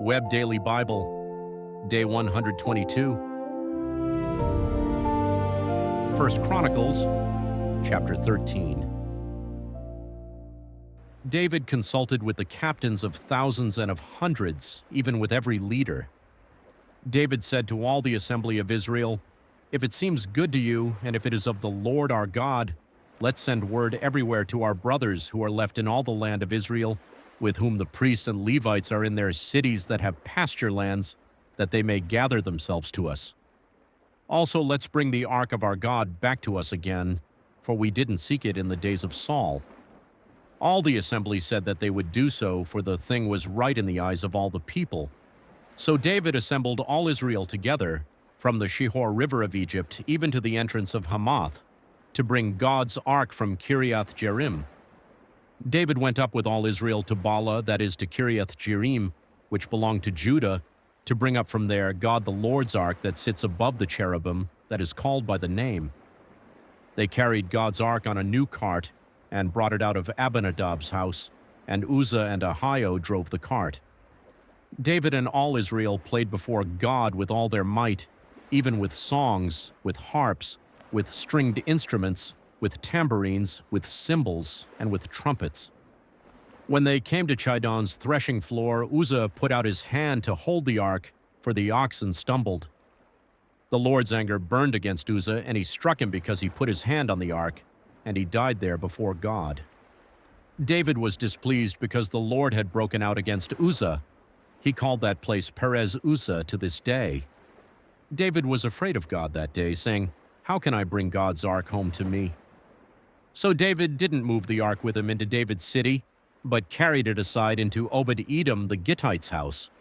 Web Daily Bible, Day 122. 1 Chronicles Chapter 13. David consulted with the captains of thousands and of hundreds, even with every leader. David said to all the assembly of Israel, "If it seems good to you, and if it is of the Lord our God, let's send word everywhere to our brothers who are left in all the land of Israel, with whom the priests and Levites are in their cities that have pasture lands, that they may gather themselves to us. Also let's bring the Ark of our God back to us again, for we didn't seek it in the days of Saul." All the assembly said that they would do so, for the thing was right in the eyes of all the people. So David assembled all Israel together, from the Shihor River of Egypt even to the entrance of Hamath, to bring God's Ark from Kiriath Jearim. David went up with all Israel to Bala, that is to Kiriath Jearim, which belonged to Judah, to bring up from there God the Lord's Ark that sits above the cherubim, that is called by the name. They carried God's Ark on a new cart, and brought it out of Abinadab's house, and Uzza and Ahio drove the cart. David and all Israel played before God with all their might, even with songs, with harps, with stringed instruments, with tambourines, with cymbals, and with trumpets. When they came to Chidon's threshing floor, Uzza put out his hand to hold the ark, for the oxen stumbled. The Lord's anger burned against Uzza, and he struck him because he put his hand on the ark, and he died there before God. David was displeased because the Lord had broken out against Uzza. He called that place Perez Uzzah to this day. David was afraid of God that day, saying, "How can I bring God's ark home to me?" So David didn't move the ark with him into David's city, but carried it aside into Obed-Edom the Gittite's house.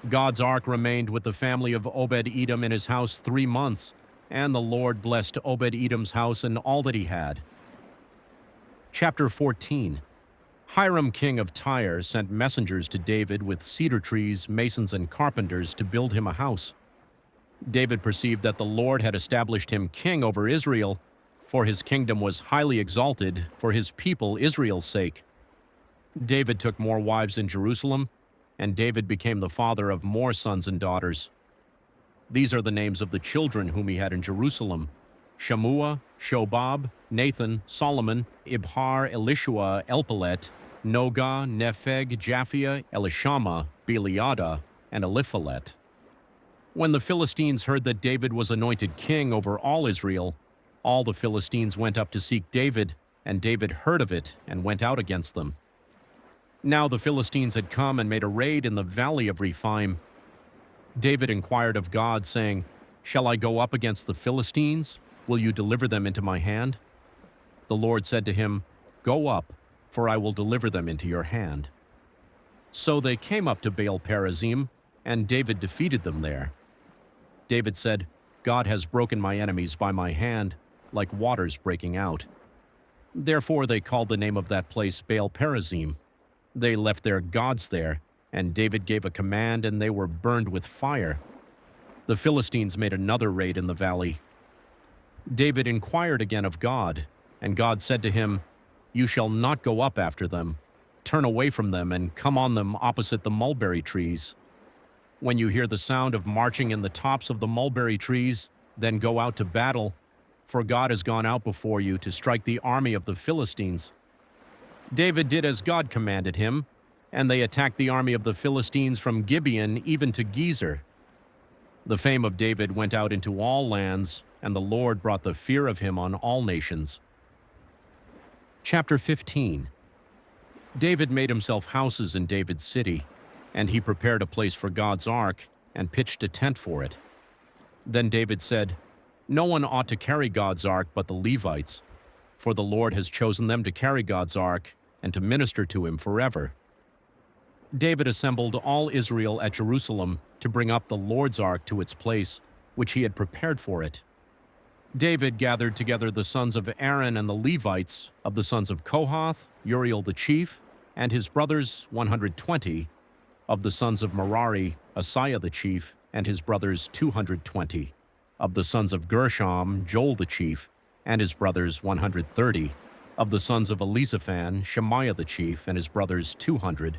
God's ark remained with the family of Obed-Edom in his house 3 months, and the Lord blessed Obed-Edom's house and all that he had. Chapter 14. Hiram king of Tyre sent messengers to David with cedar trees, masons, and carpenters to build him a house. David perceived that the Lord had established him king over Israel, for his kingdom was highly exalted for his people Israel's sake. David took more wives in Jerusalem, and David became the father of more sons and daughters. These are the names of the children whom he had in Jerusalem: Shammua, Shobab, Nathan, Solomon, Ibhar, Elishua, Elpelet, Noga, Nepheg, Japhia, Elishama, Beliada, and Eliphalet. When the Philistines heard that David was anointed king over all Israel, all the Philistines went up to seek David, and David heard of it and went out against them. Now the Philistines had come and made a raid in the valley of Rephaim. David inquired of God, saying, "Shall I go up against the Philistines? Will you deliver them into my hand?" The Lord said to him, "Go up, for I will deliver them into your hand." So they came up to Baal-perazim, and David defeated them there. David said, "God has broken my enemies by my hand, like waters breaking out." Therefore they called the name of that place Baal-perazim. They left their gods there, and David gave a command, and they were burned with fire. The Philistines made another raid in the valley. David inquired again of God, and God said to him, "You shall not go up after them. Turn away from them and come on them opposite the mulberry trees. When you hear the sound of marching in the tops of the mulberry trees, then go out to battle, for God has gone out before you to strike the army of the Philistines." David did as God commanded him, and they attacked the army of the Philistines from Gibeon even to Gezer. The fame of David went out into all lands, and the Lord brought the fear of him on all nations. Chapter 15. David made himself houses in David's city, and he prepared a place for God's ark and pitched a tent for it. Then David said, "No one ought to carry God's ark but the Levites, for the Lord has chosen them to carry God's ark and to minister to him forever." David assembled all Israel at Jerusalem to bring up the Lord's ark to its place, which he had prepared for it. David gathered together the sons of Aaron and the Levites, of the sons of Kohath, Uriel the chief, and his brothers 120, of the sons of Merari, Asaiah the chief, and his brothers 220, of the sons of Gershom, Joel the chief, and his brothers 130, of the sons of Elizaphan, Shemaiah the chief, and his brothers 200,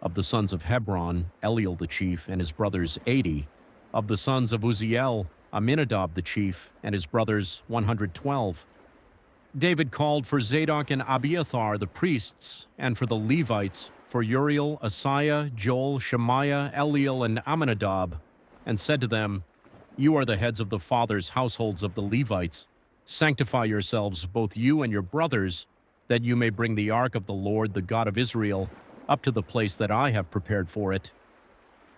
Of the sons of Hebron, Eliel the chief and his brothers 80. Of the sons of Uzziel, Aminadab the chief and his brothers 112. David called for Zadok and Abiathar the priests, and for the Levites, for Uriel, Asaiah, Joel, Shemaiah, Eliel, and Aminadab, and said to them, "You are the heads of the fathers' households of the Levites. Sanctify yourselves, both you and your brothers, that you may bring the ark of the Lord, the God of Israel, up to the place that I have prepared for it.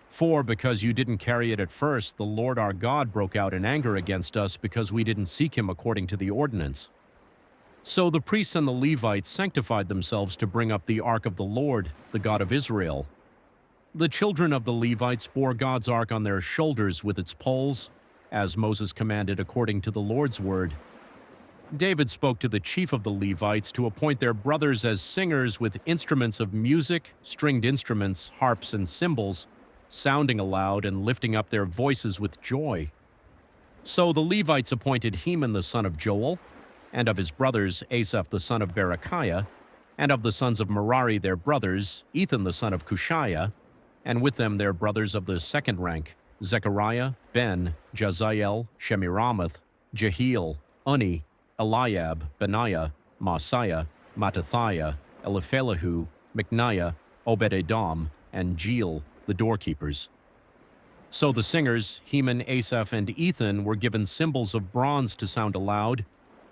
For because you didn't carry it at first, the Lord our God broke out in anger against us because we didn't seek him according to the ordinance." So the priests and the Levites sanctified themselves to bring up the ark of the Lord, the God of Israel. The children of the Levites bore God's ark on their shoulders with its poles, as Moses commanded according to the Lord's word. David spoke to the chief of the Levites to appoint their brothers as singers with instruments of music, stringed instruments, harps, and cymbals, sounding aloud and lifting up their voices with joy. So the Levites appointed Heman the son of Joel, and of his brothers Asaph the son of Berechiah, and of the sons of Merari their brothers, Ethan the son of Cushiah, and with them their brothers of the second rank, Zechariah, Ben, Jaziel, Shemiramoth, Jehiel, Unni, Eliab, Benaiah, Maaseiah, Mattithiah, Eliphelehu, Micniah, Obed-Edom, and Jeiel, the doorkeepers. So the singers, Heman, Asaph, and Ethan, were given cymbals of bronze to sound aloud,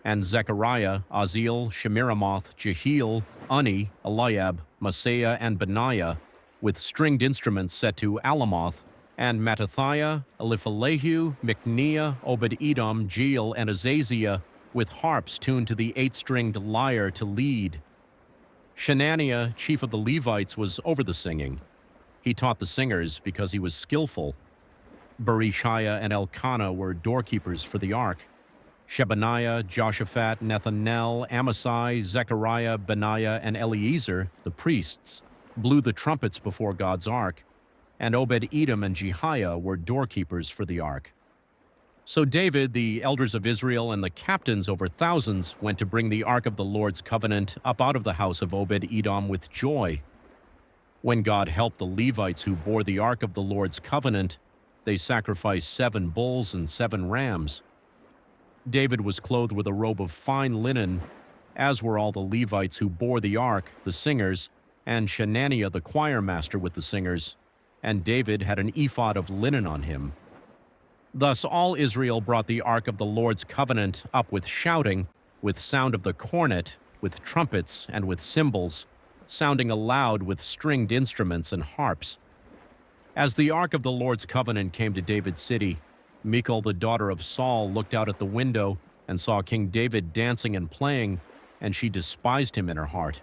and Zechariah, Aziel, Shemiramoth, Jehiel, Unni, Eliab, Maaseiah, and Benaiah, with stringed instruments set to Alamoth, and Mattithiah, Eliphelehu, Micniah, Obed-Edom, Jeiel, and Azaziah, with harps tuned to the 8-stringed lyre to lead. Shenaniah, chief of the Levites, was over the singing. He taught the singers because he was skillful. Berechiah and Elkanah were doorkeepers for the ark. Shebaniah, Joshaphat, Nethanel, Amasai, Zechariah, Benaiah, and Eliezer, the priests, blew the trumpets before God's ark, and Obed-Edom and Jehiah were doorkeepers for the ark. So David, the elders of Israel, and the captains over thousands went to bring the ark of the Lord's covenant up out of the house of Obed-Edom with joy. When God helped the Levites who bore the ark of the Lord's covenant, they sacrificed 7 bulls and 7 rams. David was clothed with a robe of fine linen, as were all the Levites who bore the ark, the singers, and Shenaniah the choir master with the singers, and David had an ephod of linen on him. Thus all Israel brought the ark of the Lord's covenant up with shouting, with sound of the cornet, with trumpets, and with cymbals, sounding aloud with stringed instruments and harps. As the ark of the Lord's covenant came to David's city, Michal the daughter of Saul looked out at the window and saw King David dancing and playing, and she despised him in her heart.